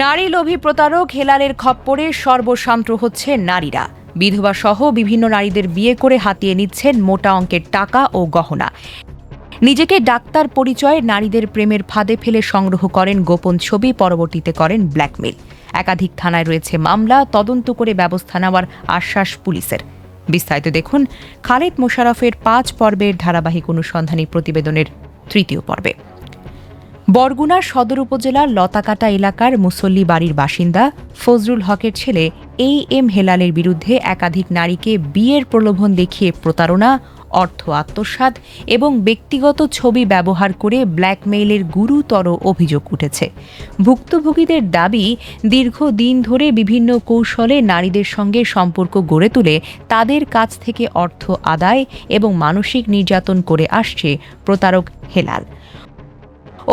নারী লোভী প্রতারক হেলালের খপ্পরে সর্বশান্ত হচ্ছে নারীরা। বিধবা সহ বিভিন্ন নারীদের বিয়ে করে হাতিয়ে নিচ্ছেন মোটা অঙ্কের টাকা ও গহনা। নিজেকে ডাক্তার পরিচয়ে নারীদের প্রেমের ফাঁদে ফেলে সংগ্রহ করেন গোপন ছবি, পরবর্তীতে করেন ব্ল্যাকমেল। একাধিক থানায় রয়েছে মামলা, তদন্ত করে ব্যবস্থা নেওয়ার আশ্বাস পুলিশের। বিস্তারিত দেখুন খালেদ মোশাররফের 5 পর্বের ধারাবাহিক অনুসন্ধানী প্রতিবেদনের 3য় পর্বে। বরগুনা সদর উপজেলার লতাকাটা এলাকার মুসল্লি বাড়ির বাসিন্দা ফজলুল হকের ছেলে এম হেলালের বিরুদ্ধে একাধিক নারীকে বিয়ের প্রলোভন দেখিয়ে প্রতারণা, অর্থ আত্মসাৎ এবং ব্যক্তিগত ছবি ব্যবহার করে ব্ল্যাকমেইলের গুরুতর অভিযোগ উঠেছে। ভুক্তভোগীদের দাবি, দীর্ঘদিন ধরে বিভিন্ন কৌশলে নারীদের সঙ্গে সম্পর্ক গড়ে তুলে তাদের কাছ থেকে অর্থ আদায় এবং মানসিক নির্যাতন করে আসছে প্রতারক হেলাল।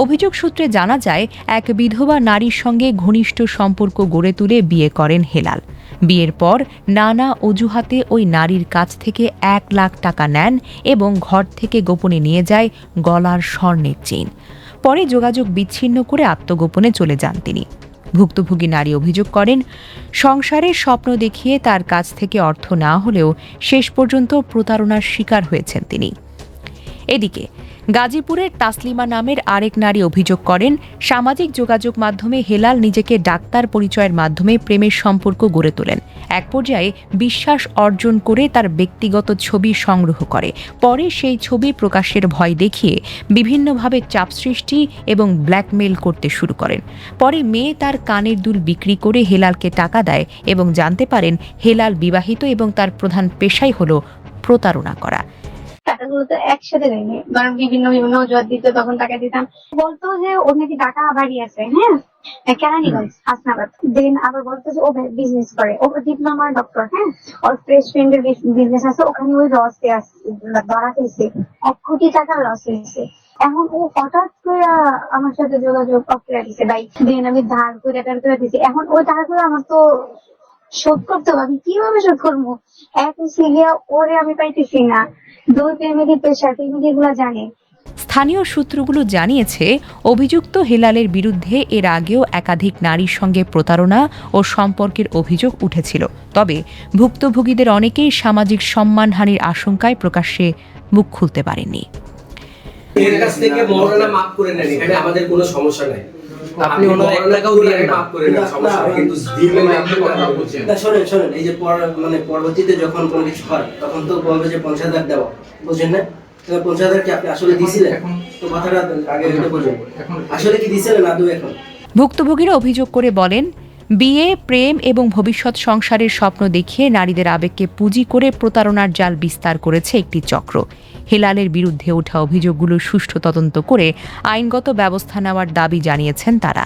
অভিযোগ সূত্রে জানা যায়, এক বিধবা নারীর সঙ্গে ঘনিষ্ঠ সম্পর্ক গড়ে তুলে বিয়ে করেন হেলাল। বিয়ের পর নানা অজুহাতে ওই নারীর কাছ থেকে 1 লাখ টাকা নেন এবং ঘর থেকে গোপনে নিয়ে যায় গলার স্বর্ণের চেইন। পরে যোগাযোগ বিচ্ছিন্ন করে আত্মগোপনে চলে যান তিনি। ভুক্তভোগী নারী অভিযোগ করেন, সংসারের স্বপ্ন দেখিয়ে তার কাছ থেকে অর্থ না হলেও শেষ পর্যন্ত প্রতারণার শিকার হয়েছেন তিনি। এদিকে গাজীপুরের তাসলিমা নামের আরেক নারী অভিযোগ করেন, সামাজিক যোগাযোগ মাধ্যমে হেলাল নিজেকে ডাক্তার পরিচয়ের মাধ্যমে প্রেমের সম্পর্ক গড়ে তোলেন। এক পর্যায়ে বিশ্বাস অর্জন করে তার ব্যক্তিগত ছবি সংগ্রহ করে। পরে সেই ছবি প্রকাশের ভয় দেখিয়ে বিভিন্নভাবে চাপ সৃষ্টি এবং ব্ল্যাকমেইল করতে শুরু করেন। পরে মেয়ে তার কানের দুল বিক্রি করে হেলালকে টাকা দেয় এবং জানতে পারেন হেলাল বিবাহিত এবং তার প্রধান পেশাই হল প্রতারণা করা। টাকাগুলো তো একসাথে দেয়নি, কারণ বিভিন্ন অজুহাত দিত, তখন টাকা দিতাম। বলতো যে ওর নাকি টাকা বাড়ি আছে, কেরানীগঞ্জ, হাসনাবাদ। দেন আবার বলতো যে ও বিজনেস করে, ও ডিপ্লোমা ডক্টর, ওর ফ্রেশ ফ্রেন্ডের বিজনেস আছে, ওখানে ওই লসে ধরা খেয়েছে, 1 কোটি টাকা লস হয়েছে। এখন ও হঠাৎ করে আমার সাথে যোগাযোগ করে দিছে ভাই। দেন আমি ধার করে দিছি। এখন ওই টাকাগুলো আমার তো শোধ করতে হবে, আমি কিভাবে শোধ করবো? এক গিয়া ওরে আমি পাইতেছি না। 2 ফ্যামিলি পেশা, ফ্যামিলিগুলো জানে। স্থানীয় সূত্রগুলো জানিয়েছে, অভিযুক্ত হেলালের বিরুদ্ধে এর আগেও একাধিক নারীর সঙ্গে প্রতারণা ও সম্পর্কের অভিযোগ উঠেছিল। তবে ভুক্তভোগীদের অনেকেই সামাজিক সম্মানহানির আশঙ্কায় প্রকাশ্যে মুখ খুলতে পারেননি। এর কাছ থেকে মহরণা মাফ করে নেন, এখানে আমাদের কোনো সমস্যা নাই। আপনি ওনার 1 টাকাও দিয়ে মাফ করে নেন, সমস্যা নেই, কিন্তু দিবেন আপনি কথা বলছেন না। শুনেন এই যে পরবর্তীতে যখন কোনো কিছু হয় তখন তো বলবে যে 50,000 দেওয়া, বুঝেন না? 50,000 কি আপনি আসলে দিছিলেন? তো কথাটা আগে এটা বলুন, আসলে কি দিছিলেন না? এখন ভুক্তভোগীরা অভিযোগ করে বলেন, বিয়ে, প্রেম এবং ভবিষ্যৎ সংসারের স্বপ্ন দেখিয়ে নারীদের আবেগকে পুঁজি করে প্রতারণার জাল বিস্তার করেছে একটি চক্র। হেলালের বিরুদ্ধে ওঠা অভিযোগগুলো সুষ্ঠু তদন্ত করে আইনগত ব্যবস্থা নেওয়ার দাবি জানিয়েছেন তারা।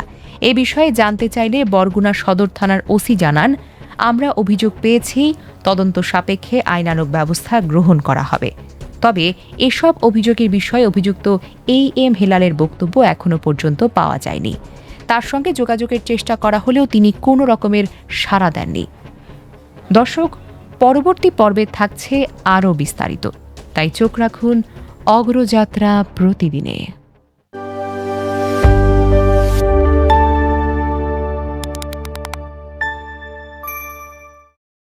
এ বিষয়ে জানতে চাইলে বরগুনা সদর থানার ওসি জানান, আমরা অভিযোগ পেয়েছি, তদন্ত সাপেক্ষে আইনানুগ ব্যবস্থা গ্রহণ করা হবে। তবে এসব অভিযোগের বিষয়ে অভিযুক্ত এম হেলালের বক্তব্য এখনো পর্যন্ত পাওয়া যায়নি। তার সঙ্গে যোগাযোগের চেষ্টা করা হলেও তিনি কোনো রকমের সাড়া দেননি। দর্শক, পরবর্তী পর্বে থাকছে আরও বিস্তারিত, তাই চোখ রাখুন অগ্রযাত্রা প্রতিদিনে।